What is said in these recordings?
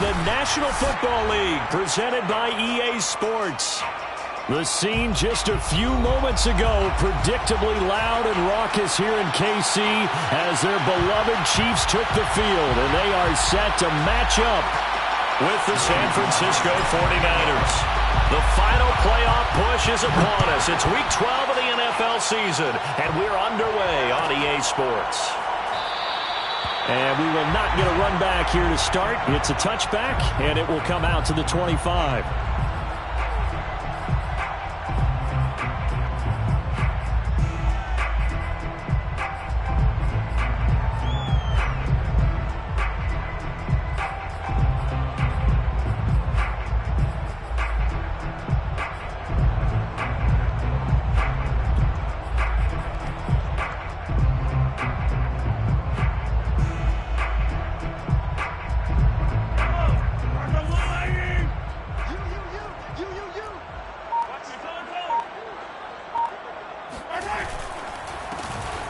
the National Football League, presented by EA Sports. The scene just a few moments ago, predictably loud and raucous here in KC as their beloved Chiefs took the field, and they are set to match up with the San Francisco 49ers. The final playoff push is upon us. It's Week 12 of the NFL season, and we're underway on EA Sports. And we will not get a run back here to start. It's a touchback, and it will come out to the 25.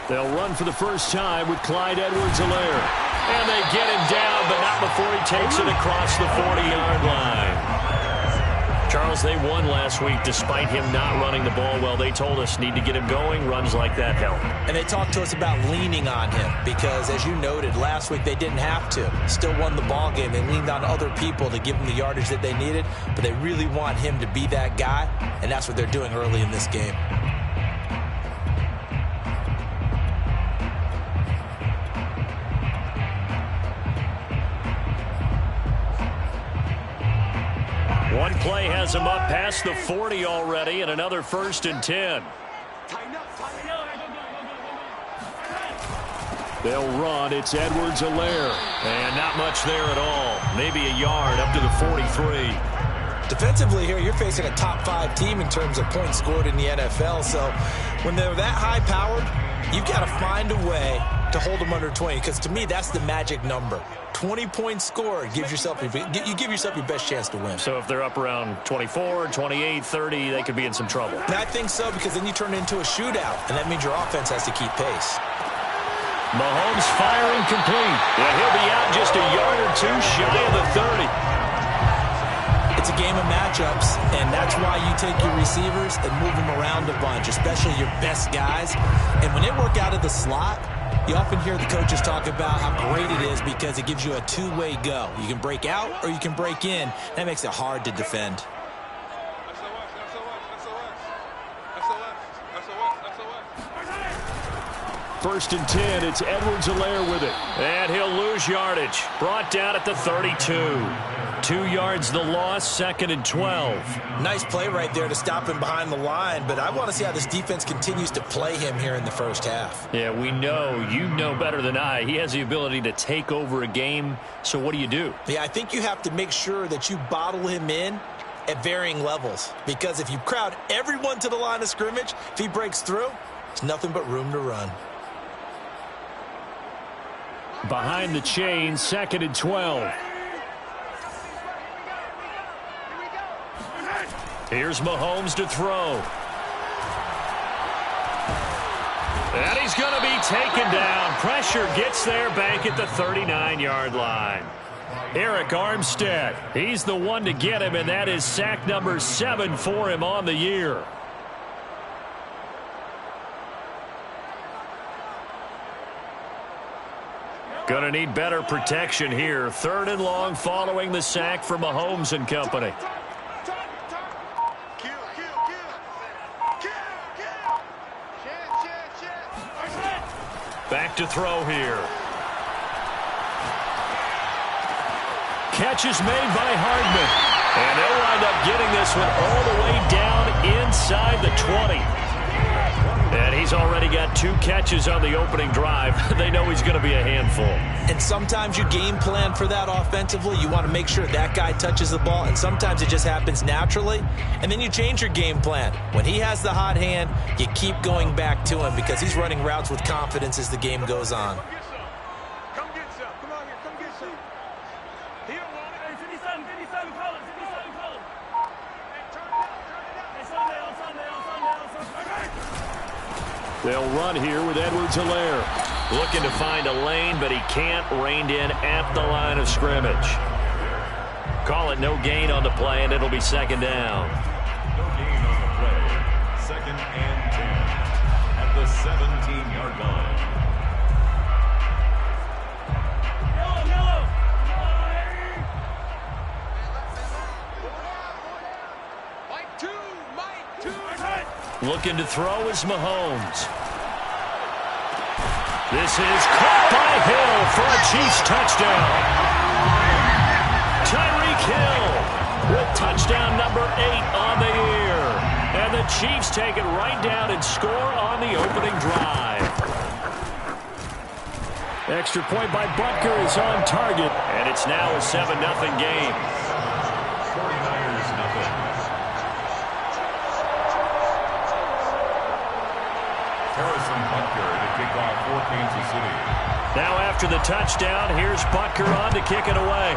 They'll run for the first time with Clyde Edwards-Helaire. And they get him down, but not before he takes it across the 40-yard line. Charles, they won last week despite him not running the ball well. They told us need to get him going. Runs like that help. And they talked to us about leaning on him because, as you noted, last week they didn't have to. Still won the ball game. They leaned on other people to give them the yardage that they needed, but they really want him to be that guy, and that's what they're doing early in this game. One play has him up past the 40 already, and another 1st and 10. They'll run. It's Edwards-Helaire. And not much there at all. Maybe a yard up to the 43. Defensively here, you're facing a top 5 team in terms of points scored in the NFL. So when they're that high-powered, you've got to find a way to hold them under 20, because to me, that's the magic number. 20 points scored, you give yourself your best chance to win. So if they're up around 24, 28, 30, they could be in some trouble. And I think so, because then you turn it into a shootout, and that means your offense has to keep pace. Mahomes firing complete. Yeah, he'll be out just a yard or two shy of the 30. It's a game of matchups, and that's why you take your receivers and move them around a bunch, especially your best guys. And when they work out of the slot, you often hear the coaches talk about how great it is because it gives you a two-way go. You can break out or you can break in. That makes it hard to defend. First and 10, it's Edwards-Helaire with it. And he'll lose yardage. Brought down at the 32. 2 yards the loss, 2nd and 12. Nice play right there to stop him behind the line, but I want to see how this defense continues to play him here in the first half. Yeah, we know. You know better than I. He has the ability to take over a game, so what do? Yeah, I think you have to make sure that you bottle him in at varying levels, because if you crowd everyone to the line of scrimmage, if he breaks through, it's nothing but room to run. Behind the chain, 2nd and 12. Here's Mahomes to throw. And he's going to be taken down. Pressure gets there back at the 39-yard line. Arik Armstead, he's the one to get him, and that is sack number 7 for him on the year. Going to need better protection here. 3rd and long following the sack for Mahomes and company. Back to throw here. Catch is made by Hardman. And they'll wind up getting this one all the way down inside the 20. And he's already got 2 catches on the opening drive. They know he's going to be a handful. And sometimes you game plan for that offensively. You want to make sure that guy touches the ball, and sometimes it just happens naturally. And then you change your game plan. When he has the hot hand, you keep going back to him because he's running routes with confidence as the game goes on. They'll run here with Edwards-Helaire. Looking to find a lane, but he can't. Reined in at the line of scrimmage. call it no gain on the play, and it'll be second down. No gain on the play. 2nd and 10 at the 17-yard line. Looking to throw is Mahomes. This is caught by Hill for a Chiefs touchdown. Tyreek Hill with touchdown number 8 on the year. And the Chiefs take it right down and score on the opening drive. Extra point by Butker is on target, and it's now a 7-0 game. 49ers nothing. Harrison Butker to kick off for Kansas City. Now after the touchdown, here's Butker on to kick it away.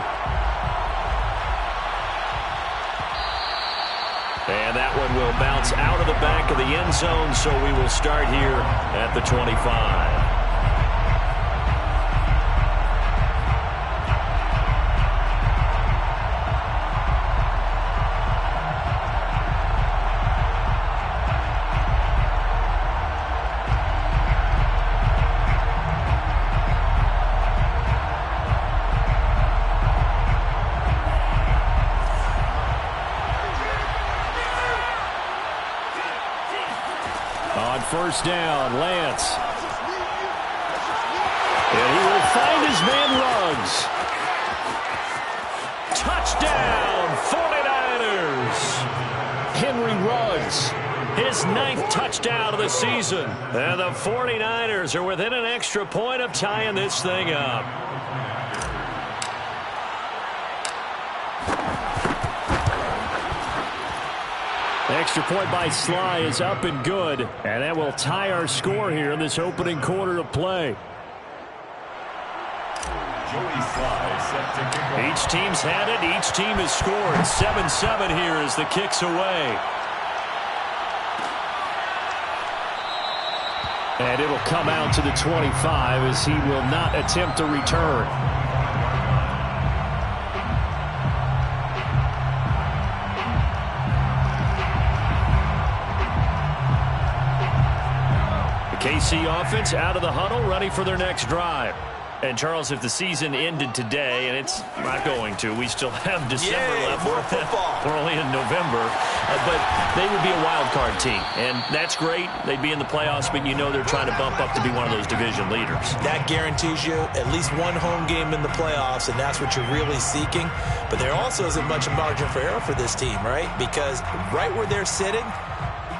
And that one will bounce out of the back of the end zone, so we will start here at the 25. First down, Lance. And he will find his man Ruggs. Touchdown, 49ers. Henry Ruggs, his 9th touchdown of the season. And the 49ers are within an extra point of tying this thing up. Extra point by Sly is up and good, and that will tie our score here in this opening quarter of play. Joey Sly set to kick off. Each team's had it. Each team has scored. 7-7 here as the kick's away. And it'll come out to the 25 as he will not attempt a return. KC offense out of the huddle, ready for their next drive. And, Charles, if the season ended today, and it's not going to, we still have December left. More football. We're only in November. But they would be a wild card team. And that's great. They'd be in the playoffs, but you know they're trying to bump up to be one of those division leaders. That guarantees you at least one home game in the playoffs, and that's what you're really seeking. But there also isn't much margin for error for this team, right? Because right where they're sitting,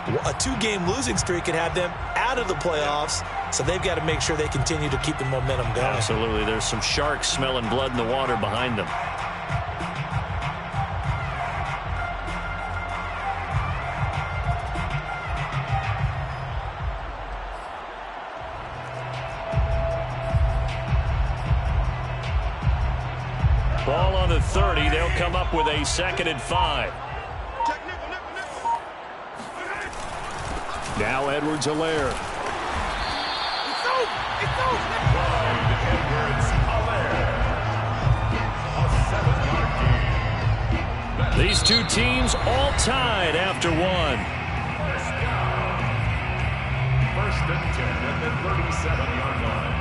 a 2-game losing streak could have them out of the playoffs, so they've got to make sure they continue to keep the momentum going. Absolutely. There's some sharks smelling blood in the water behind them. Ball on the 30. They'll come up with a 2nd and 5. Now Edwards-Helaire. These two teams all tied after one. First and 10 at the 37-yard line.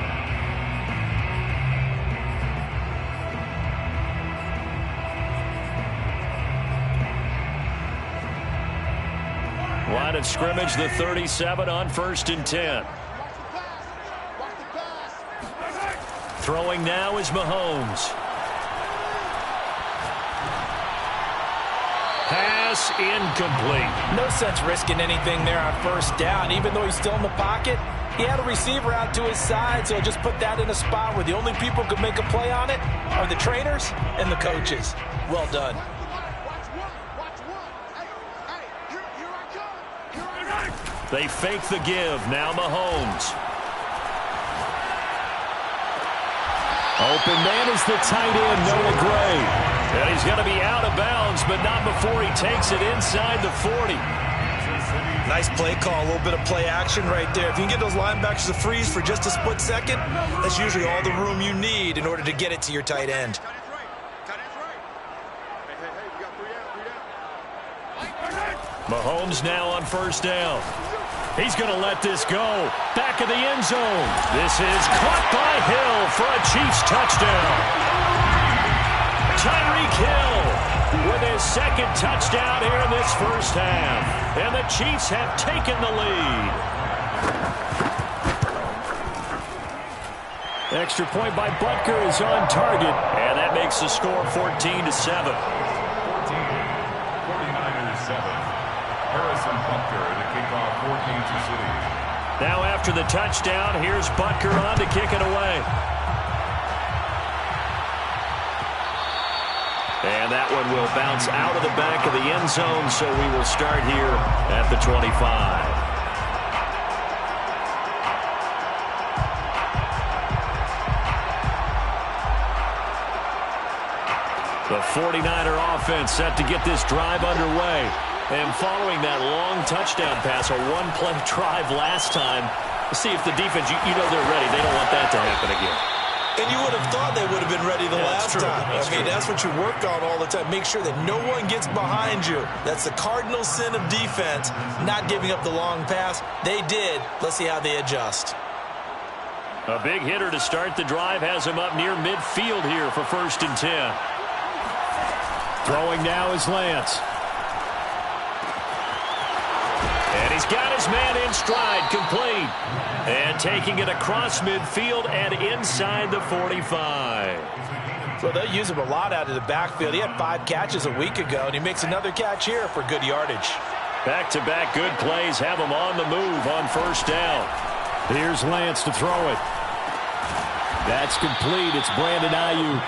Line of scrimmage, the 37 on 1st and 10. Throwing now is Mahomes. Pass incomplete. No sense risking anything there on 1st down. Even though he's still in the pocket, he had a receiver out to his side, so just put that in a spot where the only people who can make a play on it are the trainers and the coaches. Well done. They fake the give. Now Mahomes. Open man is the tight end, Noah Gray. And he's going to be out of bounds, but not before he takes it inside the 40. Nice play call, a little bit of play action right there. If you can get those linebackers to freeze for just a split second, that's usually all the room you need in order to get it to your tight end. Mahomes now on first down. He's going to let this go. Back of the end zone. This is caught by Hill for a Chiefs touchdown. Tyreek Hill with his second touchdown here in this first half. And the Chiefs have taken the lead. Extra point by Butker is on target. And that makes the score 14-7. 49ers 7. Harrison Butker to kick off for Kansas City. Now after the touchdown, here's Butker on to kick it away. And that one will bounce out of the back of the end zone, so we will start here at the 25. The 49er offense set to get this drive underway. And following that long touchdown pass, a one-play drive last time, see if the defense, you know they're ready. They don't want that to happen again. And you would have thought they would have been ready the last time. I mean, that's what you work on all the time. Make sure that no one gets behind you. That's the cardinal sin of defense, not giving up the long pass. They did. Let's see how they adjust. A big hitter to start the drive has him up near midfield here for 1st and 10. Throwing now is Lance. And he's got his man in stride, complete. And taking it across midfield and inside the 45. So they'll use him a lot out of the backfield. He had 5 catches a week ago, and he makes another catch here for good yardage. Back-to-back good plays have him on the move on first down. Here's Lance to throw it. That's complete. It's Brandon Ayuk.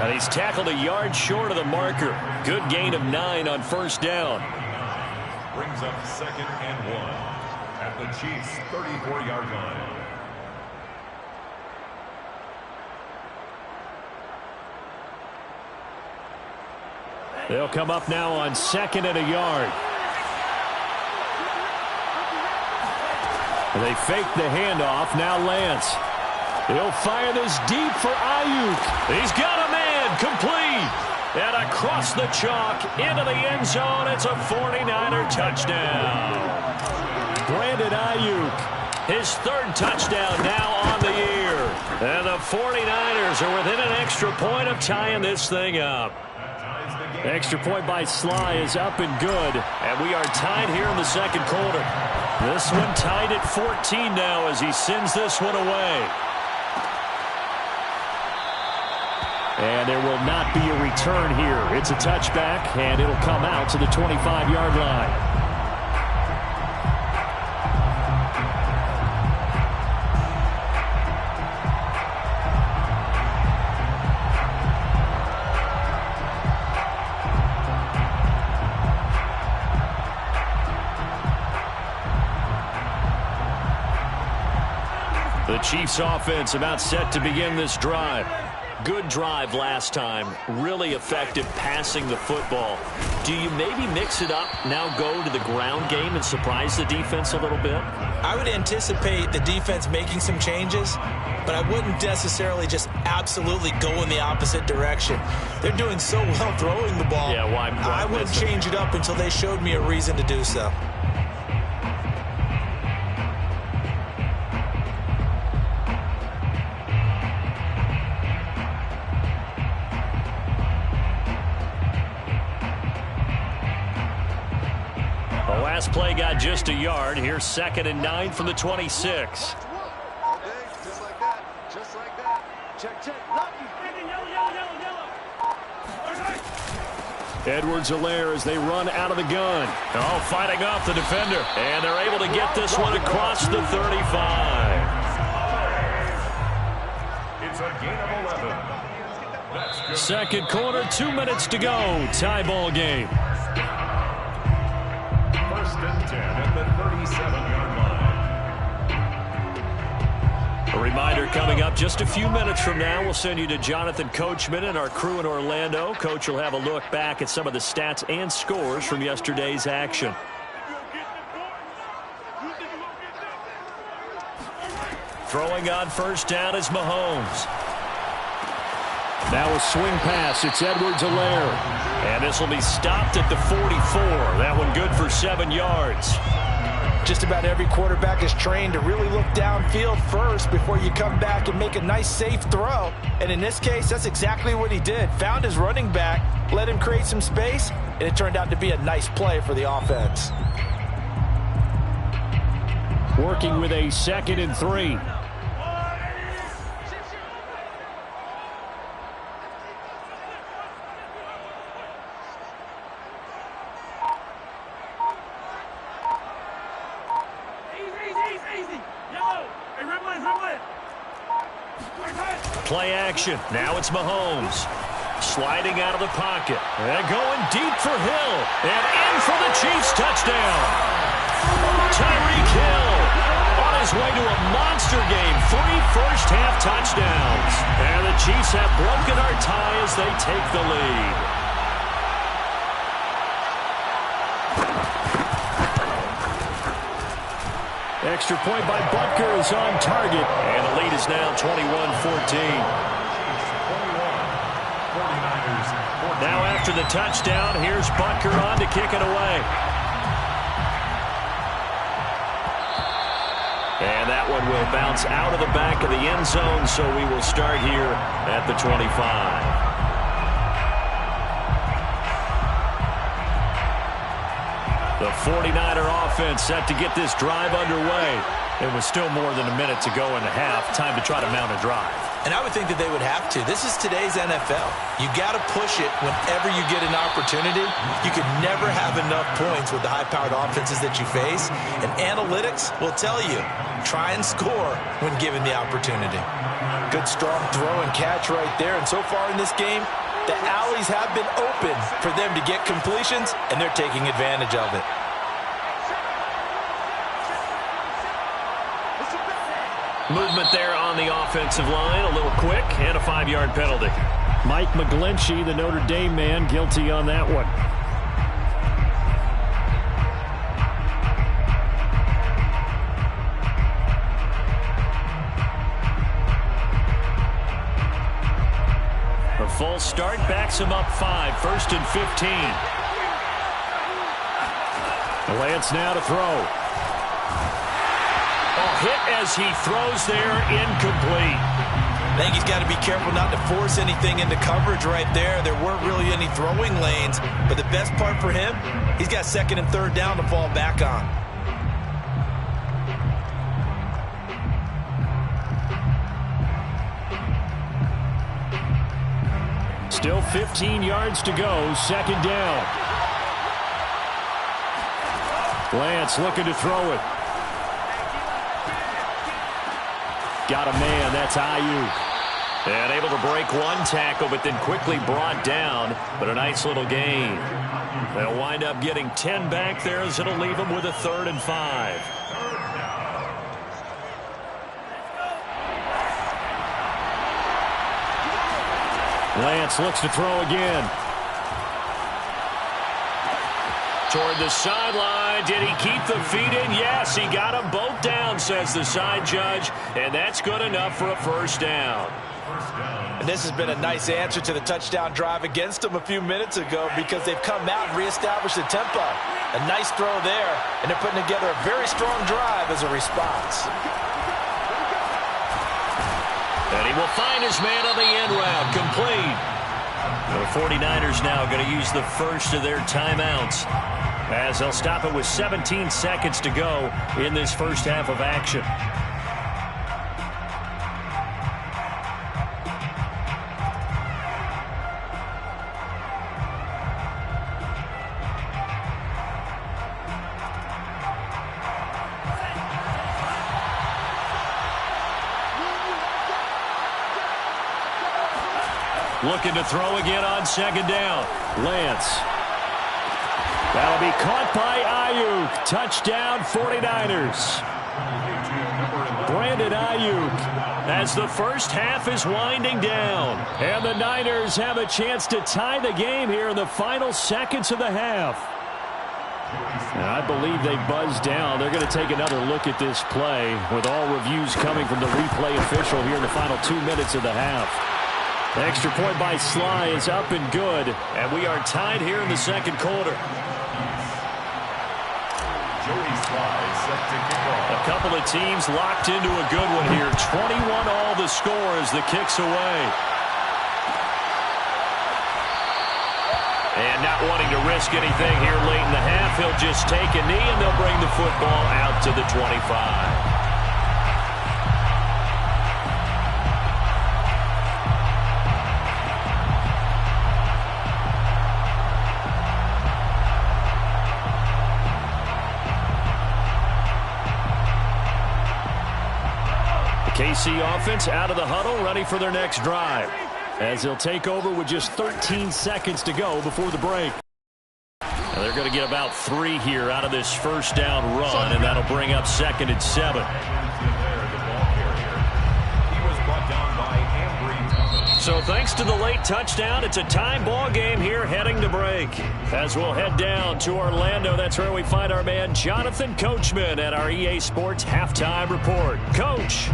And he's tackled a yard short of the marker. Good gain of 9 on first down. Brings up 2nd and 1 at the Chiefs' 34-yard line. They'll come up now on 2nd and a yard. They fake the handoff. Now Lance. He'll fire this deep for Ayuk. He's got a man complete. And across the chalk into the end zone. It's a 49er touchdown. Brandon Ayuk, his 3rd touchdown now on the year. And the 49ers are within an extra point of tying this thing up. Extra point by Sly is up and good. And we are tied here in the 2nd quarter. This one tied at 14 now as he sends this one away. And there will not be a return here. It's a touchback, and it'll come out to the 25-yard line. The Chiefs offense about set to begin this drive. Good drive last time. Really effective passing the football. Do you maybe mix it up, now go to the ground game and surprise the defense a little bit? I would anticipate the defense making some changes, but I wouldn't necessarily just absolutely go in the opposite direction. They're doing so well throwing the ball. Yeah, why I wouldn't change it up until they showed me a reason to do so. Last play got just a yard. Here's 2nd and 9 from the 26. All day, just like that. Just like that. Check, check. Edwards-Helaire as they run out of the gun. Oh, fighting off the defender. And they're able to get this one across the 35. It's a gain of 11. That's good. 2nd quarter, 2 minutes to go. Tie ball game. 1st and 10 at the 37-yard line. A reminder coming up just a few minutes from now. We'll send you to Jonathan Coachman and our crew in Orlando. Coach will have a look back at some of the stats and scores from yesterday's action. Throwing on first down is Mahomes. Now a swing pass. It's Edwards-Helaire. And this will be stopped at the 44. That one good for 7 yards. Just about every quarterback is trained to really look downfield first before you come back and make a nice, safe throw. And in this case, that's exactly what he did. Found his running back, let him create some space, and it turned out to be a nice play for the offense. Working with a 2nd and 3. Play action. Now it's Mahomes. Sliding out of the pocket. And going deep for Hill. And in for the Chiefs touchdown. Tyreek Hill on his way to a monster game. 3 first-half touchdowns. And the Chiefs have broken our tie as they take the lead. Extra point by Butker is on target. And the lead is now 21-14. Now after the touchdown, here's Butker on to kick it away. And that one will bounce out of the back of the end zone, so we will start here at the 25. The 49er offense set to get this drive underway. It was still more than a minute to go in the half. Time to try to mount a drive. And I would think that they would have to. This is today's NFL. You got to push it whenever you get an opportunity. You could never have enough points with the high-powered offenses that you face. And analytics will tell you, try and score when given the opportunity. Good, strong throw and catch right there. And so far in this game, the alleys have been open for them to get completions, and they're taking advantage of it. Movement there on the offensive line, a little quick, and a 5-yard penalty. Mike McGlinchey, the Notre Dame man, guilty on that one. A full start backs him up 5, 1st and 15. Lance now to throw. Hit as he throws there, incomplete. I think he's got to be careful not to force anything into coverage right there. There weren't really any throwing lanes, but the best part for him, he's got 2nd and 3rd down to fall back on. Still 15 yards to go, 2nd down. Lance looking to throw it. Got a man, that's Ayuk. And able to break one tackle, but then quickly brought down. But a nice little gain. They'll wind up getting 10 back there as it'll leave them with a 3rd and 5. Lance looks to throw again. Toward the sideline. Did he keep the feet in? Yes, he got them both down, says the side judge. And that's good enough for a 1st down. And this has been a nice answer to the touchdown drive against them a few minutes ago because they've come out and reestablished the tempo. A nice throw there, and they're putting together a very strong drive as a response. And he will find his man on the end route, complete. The 49ers now going to use the first of their timeouts as they'll stop it with 17 seconds to go in this first half of action. Looking to throw again on 2nd down. Lance. That'll be caught by Ayuk. Touchdown 49ers. Brandon Ayuk as the first half is winding down. And the Niners have a chance to tie the game here in the final seconds of the half. And I believe they buzzed down. They're going to take another look at this play with all reviews coming from the replay official here in the final 2 minutes of the half. Extra point by Sly is up and good. And we are tied here in the second quarter. Joey Sly set to kick off. A couple of teams locked into a good one here. 21 all the score as the kick's away. And not wanting to risk anything here late in the half, he'll just take a knee and they'll bring the football out to the 25. KC offense out of the huddle, ready for their next drive, as they'll take over with just 13 seconds to go before the break. Now they're going to get about 3 here out of this first down run, and that'll bring up 2nd and 7. So thanks to the late touchdown, it's a time ball game here heading to break. As we'll head down to Orlando, that's where we find our man Jonathan Coachman at our EA Sports Halftime Report. Coach.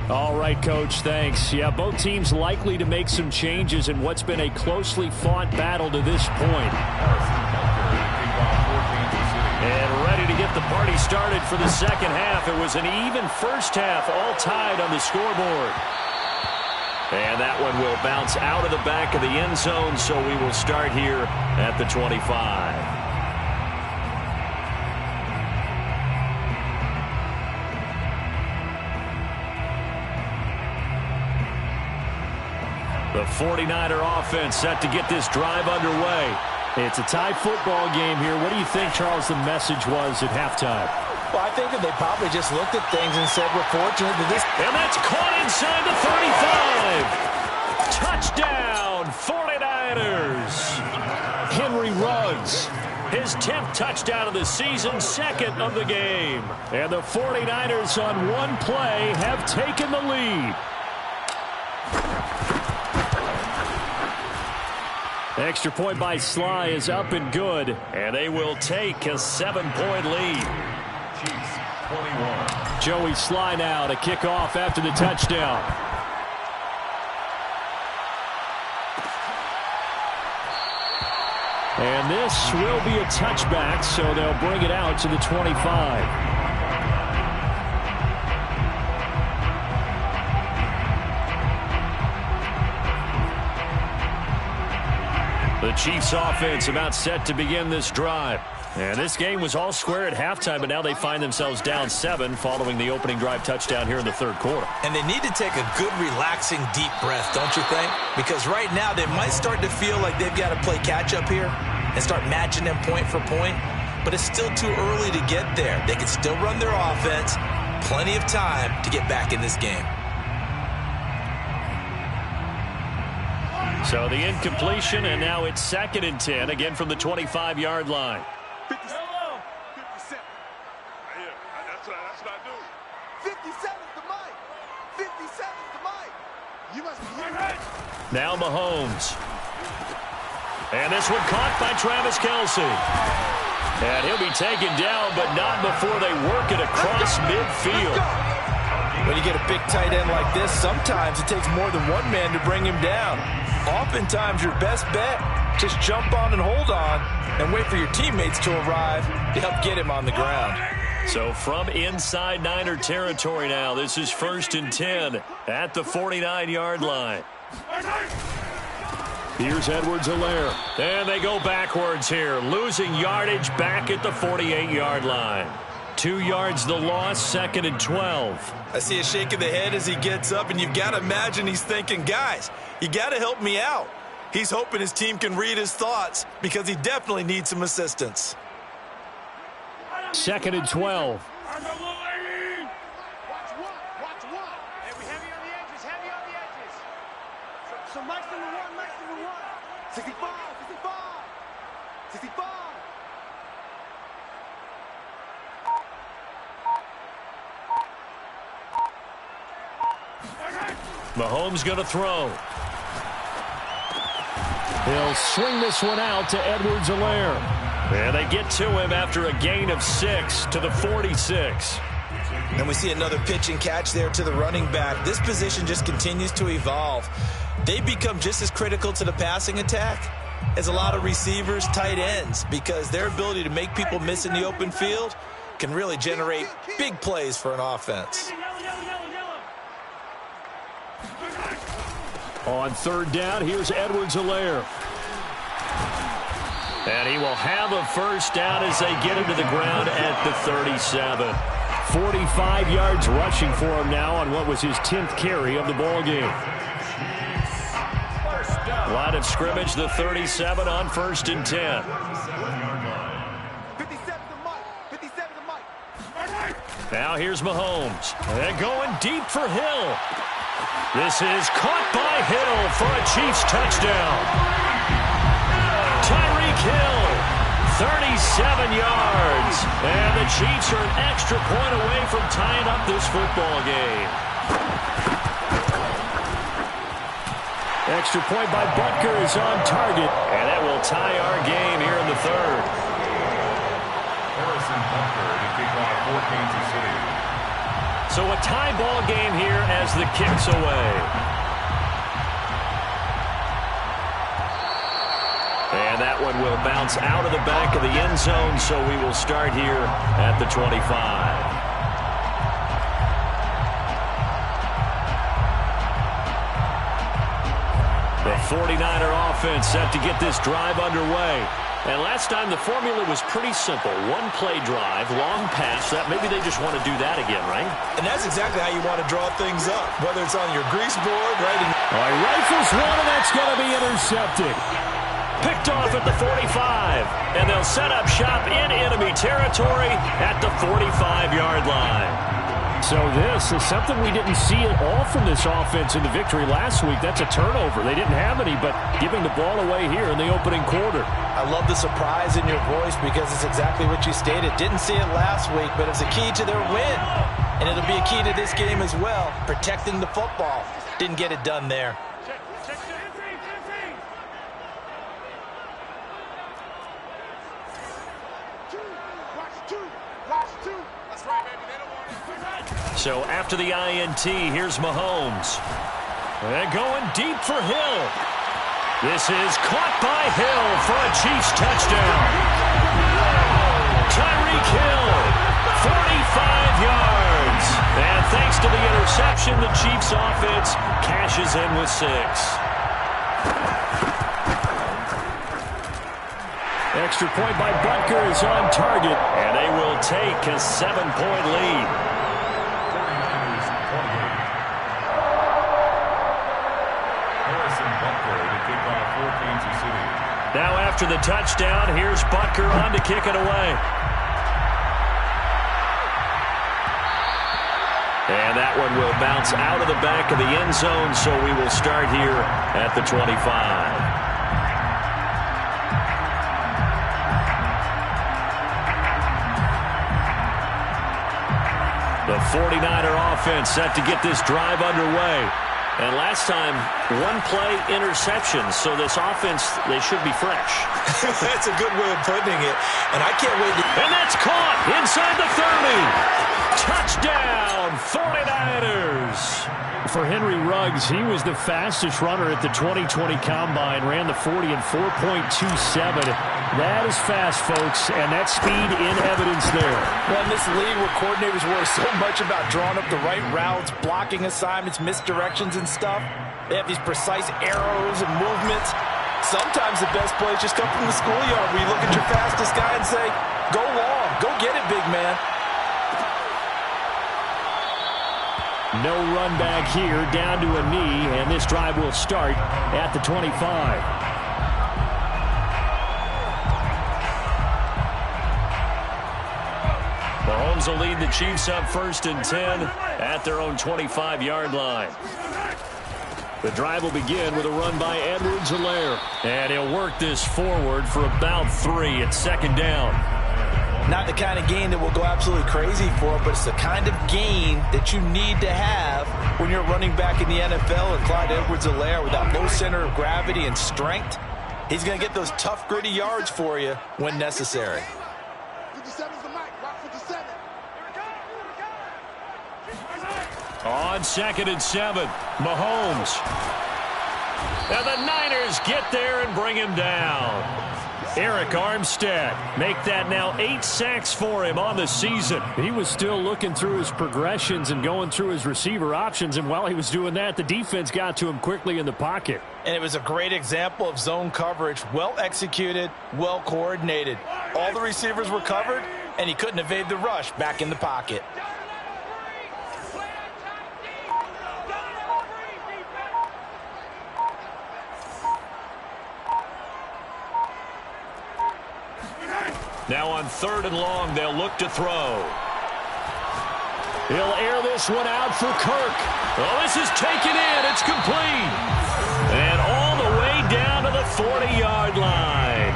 All right, Coach, thanks. Yeah, both teams likely to make some changes in what's been a closely fought battle to this point. And ready to get the party started for the second half. It was an even first half, all tied on the scoreboard. And that one will bounce out of the back of the end zone, so we will start here at the 25. The 49er offense set to get this drive underway. It's a tie football game here. What do you think, Charles, the message was at halftime? Well, I think that they probably just looked at things and said, we're fortunate that this... And that's caught inside the 35. Touchdown, 49ers. Henry Ruggs, his 10th touchdown of the season, 2nd of the game. And the 49ers on one play have taken the lead. Extra point by Sly is up and good, and they will take a 7-point lead. Chiefs 21. Joey Sly now to kick off after the touchdown. And this will be a touchback, so they'll bring it out to the 25. The Chiefs offense about set to begin this drive. And this game was all square at halftime, but now they find themselves down 7 following the opening drive touchdown here in the third quarter. And they need to take a good, relaxing, deep breath, don't you think? Because right now they might start to feel like they've got to play catch-up here and start matching them point for point. But it's still too early to get there. They can still run their offense. Plenty of time to get back in this game. So the incompletion, and now it's 2nd and 10, again from the 25-yard line. 57. Yeah, that's what I do. 57's the mic. 57's the mic. You must be hearing. Now Mahomes. And this one caught by Travis Kelce. And he'll be taken down, but not before they work it across midfield. When you get a big tight end like this, sometimes it takes more than one man to bring him down. Oftentimes, your best bet, just jump on and hold on and wait for your teammates to arrive to help get him on the ground. So from inside Niner territory now, this is 1st and 10 at the 49-yard line. Here's Edwards-Helaire. And they go backwards here, losing yardage back at the 48-yard line. 2 yards the loss, 2nd and 12. I see a shake of the head as he gets up, and you've got to imagine he's thinking, guys, you got to help me out. He's hoping his team can read his thoughts because he definitely needs some assistance. 2nd and 12. Watch one. Hey, we heavy on the edges. So Mike's number one. 65. 65. Mahomes going to throw. He'll swing this one out to Edwards-Helaire. And they get to him after a gain of 6 to the 46. And we see another pitch and catch there to the running back. This position just continues to evolve. They become just as critical to the passing attack as a lot of receivers, tight ends, because their ability to make people miss in the open field can really generate big plays for an offense. On third down, here's Edwards-Helaire. And he will have a first down as they get him to the ground at the 37. 45 yards rushing for him now on what was his 10th carry of the ball game. Line of scrimmage, the 37 on 1st and 10. 57 to Mike. 57 to Mike. Now here's Mahomes. And going deep for Hill. This is caught by Hill for a Chiefs touchdown. Tyreek Hill, 37 yards. And the Chiefs are an extra point away from tying up this football game. Extra point by Butker is on target. And that will tie our game here in the third. Harrison Butker to kick off for Kansas City. So a tie ball game here as the kick's away. And that one will bounce out of the back of the end zone, so we will start here at the 25. The 49er offense set to get this drive underway. And last time the formula was pretty simple. One play drive, long pass. That maybe they just want to do that again, right? And that's exactly how you want to draw things up, whether it's on your grease board, right? All right, rifles one, and that's going to be intercepted. Picked off at the 45, and they'll set up shop in enemy territory at the 45-yard line. So this is something we didn't see at all from this offense in the victory last week. That's a turnover. They didn't have any, but giving the ball away here in the opening quarter. I love the surprise in your voice because it's exactly what you stated. Didn't see it last week, but it's a key to their win. And it'll be a key to this game as well, protecting the football. Didn't get it done there. So after the INT, here's Mahomes. And going deep for Hill. This is caught by Hill for a Chiefs touchdown. Tyreek Hill, 45 yards. And thanks to the interception, the Chiefs offense cashes in with 6. Extra point by Butker is on target. And they will take a 7-point lead. Now after the touchdown, here's Butker on to kick it away. And that one will bounce out of the back of the end zone, so we will start here at the 25. The 49er offense set to get this drive underway. And last time, one play interception, so this offense, they should be fresh. That's a good way of putting it, and I can't wait to... And that's caught inside the 30. Touchdown, 49ers. For Henry Ruggs, he was the fastest runner at the 2020 Combine, ran the 40 in 4.27. That is fast, folks, and that speed in evidence there. Well, in this league where coordinators worry so much about drawing up the right routes, blocking assignments, misdirections and stuff, they have these precise arrows and movements. Sometimes the best plays just come from the schoolyard where you look at your fastest guy and say, go long, go get it, big man. No run back here, down to a knee, and this drive will start at the 25. Mahomes will lead the Chiefs up 1st and 10 at their own 25-yard line. The drive will begin with a run by Edwards-Helaire. And he'll work this forward for about 3 at second down. Not the kind of gain that will go absolutely crazy for him, but it's the kind of gain that you need to have when you're running back in the NFL. And Clyde Edwards-Helaire, with that low center of gravity and strength, he's going to get those tough, gritty yards for you when necessary. 57 is the mic. Rock 57. On 2nd and 7, Mahomes. And the Niners get there and bring him down. Eric Armstead make that now 8 sacks for him on the season. He was still looking through his progressions and going through his receiver options, and while he was doing that, the defense got to him quickly in the pocket. And it was a great example of zone coverage, well executed, well coordinated. All the receivers were covered, and he couldn't evade the rush back in the pocket. Now on 3rd and long, they'll look to throw. He'll air this one out for Kirk. Oh, this is taken in. It's complete. And all the way down to the 40-yard line.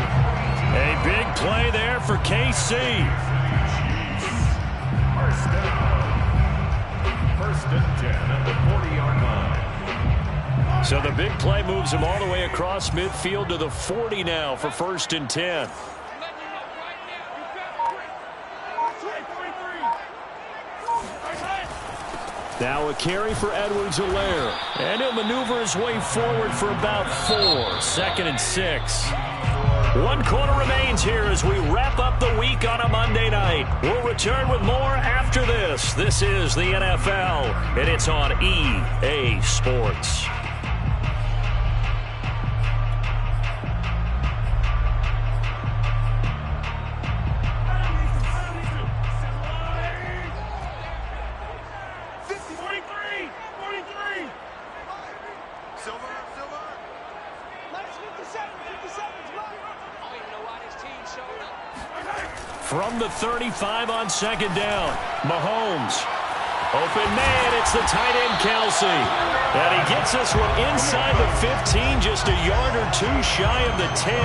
A big play there for KC. First and 10 at the 40-yard line. So the big play moves him all the way across midfield to the 40 now for 1st and 10. Now a carry for Edwards-Helaire. And he'll maneuver his way forward for about 4. 2nd and 6. 1 quarter remains here as we wrap up the week on a Monday night. We'll return with more after this. This is the NFL, and it's on EA Sports. From the 35 on 2nd down, Mahomes. Open man, it's the tight end, Kelsey. And he gets this one inside the 15, just a yard or 2 shy of the 10.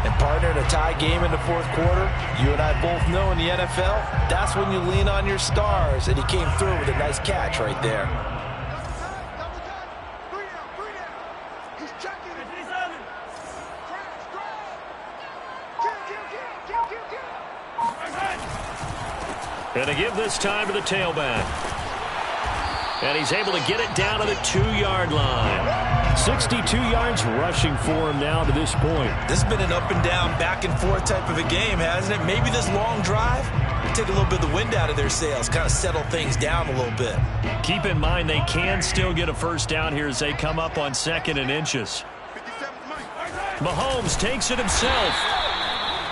And partner, in a tie game in the 4th quarter, you and I both know in the NFL, that's when you lean on your stars. And he came through with a nice catch right there. And to give this time to the tailback. And he's able to get it down to the 2-yard line. 62 yards rushing for him now to this point. This has been an up and down, back and forth type of a game, hasn't it? Maybe this long drive will take a little bit of the wind out of their sails, kind of settle things down a little bit. Keep in mind they can still get a first down here as they come up on 2nd and inches. Mahomes takes it himself.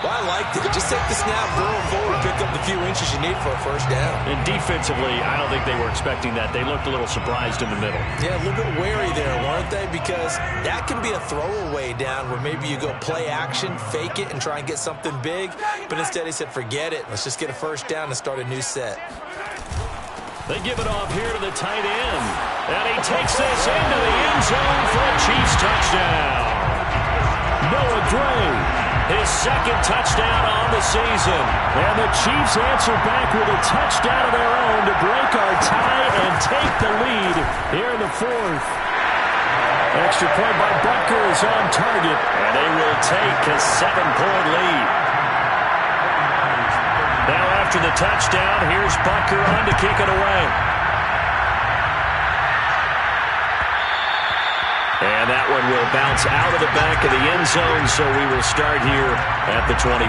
Well, I liked it. Just take the snap, throw it forward, pick up the few inches you need for a first down. And defensively, I don't think they were expecting that. They looked a little surprised in the middle. Yeah, a little bit wary there, weren't they? Because that can be a throwaway down where maybe you go play action, fake it, and try and get something big. But instead he said, forget it. Let's just get a first down and start a new set. They give it off here to the tight end. And he takes this into the end zone for a Chiefs touchdown. Noah Gray. His 2nd touchdown on the season. And the Chiefs answer back with a touchdown of their own to break our tie and take the lead here in the 4th. Extra point by Butker is on target, and they will take a 7-point lead. Now after the touchdown, here's Butker on to kick it away. And that one will bounce out of the back of the end zone, so we will start here at the 25.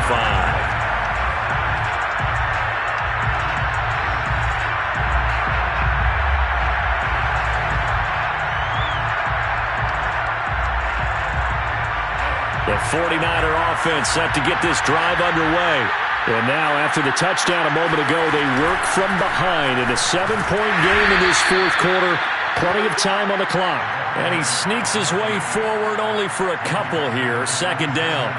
The 49er offense set to get this drive underway. And now, after the touchdown a moment ago, they work from behind in a 7-point game in this 4th quarter. Plenty of time on the clock. And he sneaks his way forward only for a couple here. 2nd down.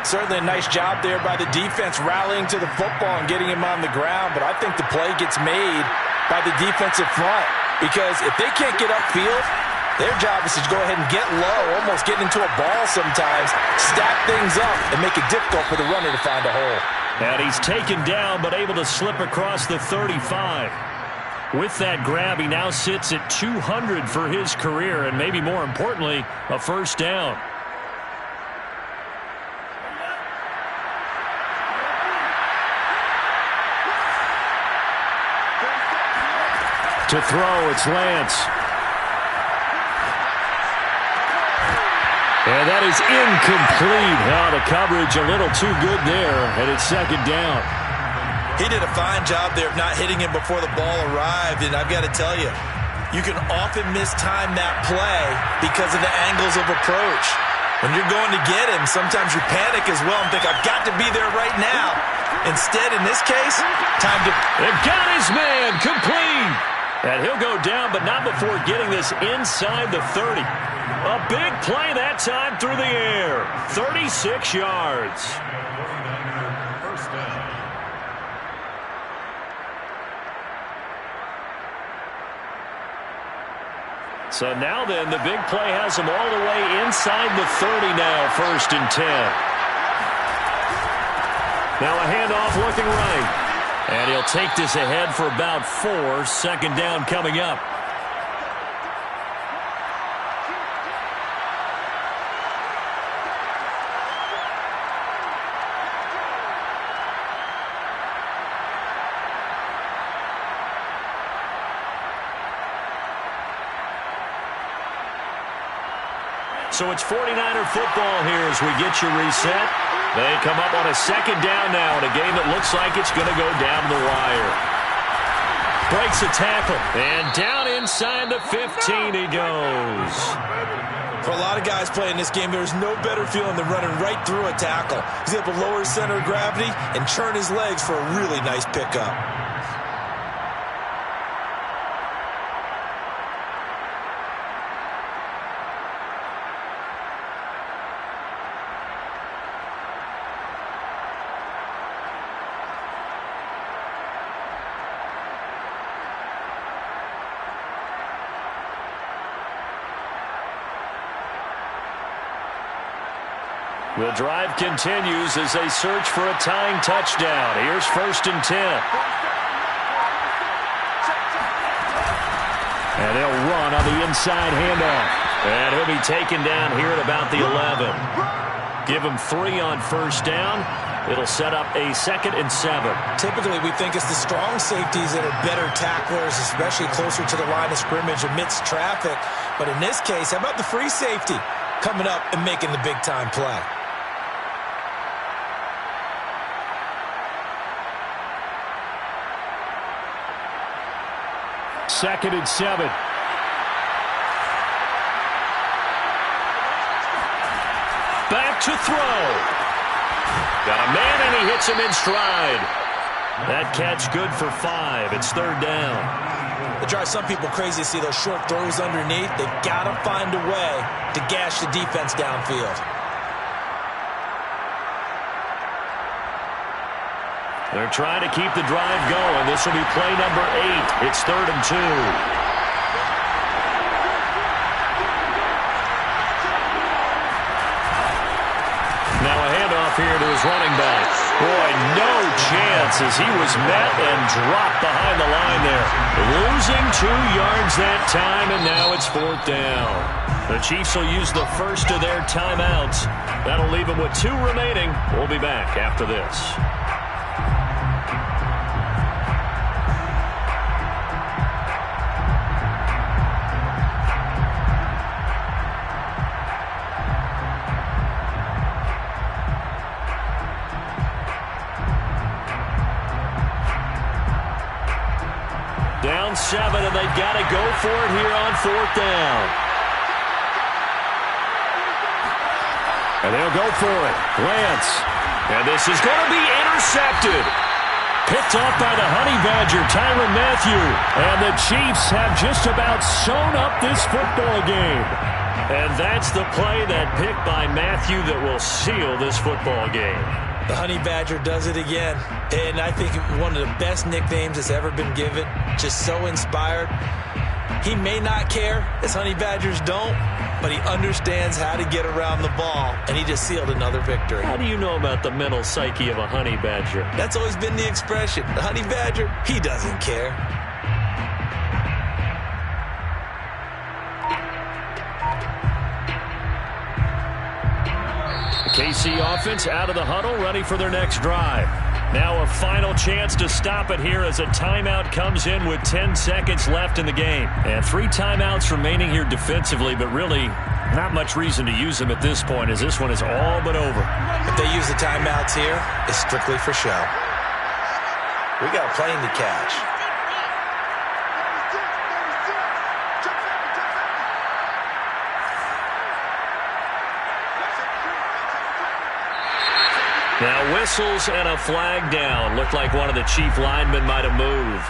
Certainly a nice job there by the defense rallying to the football and getting him on the ground. But I think the play gets made by the defensive front. Because if they can't get upfield, Their job is to go ahead and get low, almost getting into a ball sometimes, stack things up, and make it difficult for the runner to find a hole. And he's taken down, but able to slip across the 35. With that grab, he now sits at 200 for his career, and maybe more importantly, a first down. To throw, it's Lance. And that is incomplete. Now the coverage a little too good there, and it's second down. He did a fine job there of not hitting him before the ball arrived, and I've got to tell you, you can often mistime that play because of the angles of approach. When you're going to get him, sometimes you panic as well and think, I've got to be there right now. Instead, in this case, time to... They've got his man, complete. And he'll go down, but not before getting this inside the 30. A big play that time through the air. 36 yards. First down. So now then, the big play has him all the way inside the 30 now, 1st and 10. Now a handoff looking right. And he'll take this ahead for about 4. Second down coming up. So it's 49er football here as we get you reset. They come up on a second down now in a game that looks like it's going to go down the wire. Breaks a tackle, and down inside the 15 he goes. For a lot of guys playing this game, there's no better feeling than running right through a tackle. He's able to lower his center of gravity and churn his legs for a really nice pickup. The drive continues as they search for a tying touchdown. Here's 1st and 10. And they'll run on the inside handoff. And he'll be taken down here at about the 11. Give him 3 on first down. It'll set up a 2nd and 7. Typically, we think it's the strong safeties that are better tacklers, especially closer to the line of scrimmage amidst traffic. But in this case, how about the free safety coming up and making the big-time play? Second and 7. Back to throw. Got a man, and he hits him in stride. That catch good for 5. It's 3rd down. It drives some people crazy to see those short throws underneath. They've got to find a way to gash the defense downfield. They're trying to keep the drive going. This will be play number 8. It's 3rd and 2. Now a handoff here to his running back. Boy, no chance as he was met and dropped behind the line there. Losing 2 yards that time, and now it's 4th down. The Chiefs will use the first of their timeouts. That'll leave them with 2 remaining. We'll be back after this. Down 7, and they've got to go for it here on 4th down. And they'll go for it. Lance. And this is going to be intercepted. Picked off by the Honey Badger, Tyrann Mathieu. And the Chiefs have just about sewn up this football game. And that's the play, that pick by Mathieu, that will seal this football game. The Honey Badger does it again. And I think one of the best nicknames that's ever been given. Just so inspired. He may not care, as Honey Badgers don't, but he understands how to get around the ball, and he just sealed another victory. How do you know about the mental psyche of a Honey Badger? That's always been the expression. The Honey Badger, he doesn't care. KC offense out of the huddle, ready for their next drive. Now a final chance to stop it here as a timeout comes in with 10 seconds left in the game. And 3 timeouts remaining here defensively, but really not much reason to use them at this point as this one is all but over. If they use the timeouts here, it's strictly for show. We got a plane to catch. Now whistles and a flag down. Looked like one of the chief linemen might have moved.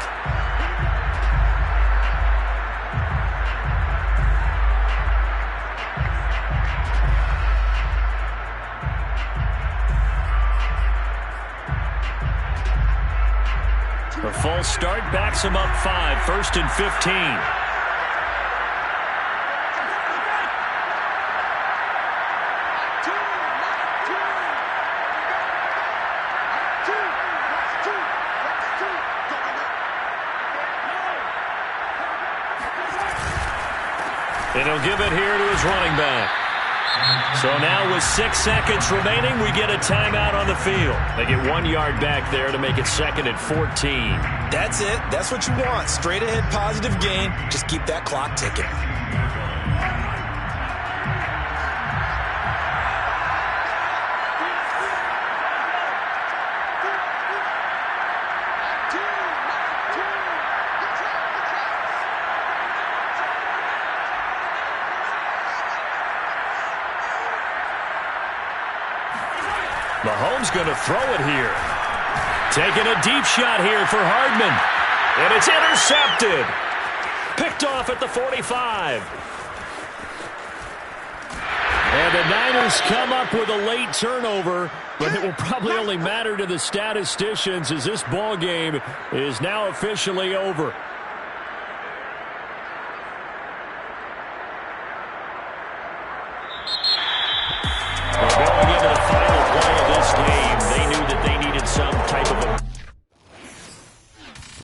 A false start backs him up 5, 1st and 15. And he'll give it here to his running back. So now with 6 seconds remaining, we get a timeout on the field. They get 1 yard back there to make it 2nd and 14. That's it. That's what you want. Straight ahead positive gain. Just keep that clock ticking. Mahomes going to throw it here. Taking a deep shot here for Hardman. And it's intercepted. Picked off at the 45. And the Niners come up with a late turnover, but it will probably only matter to the statisticians as this ball game is now officially over.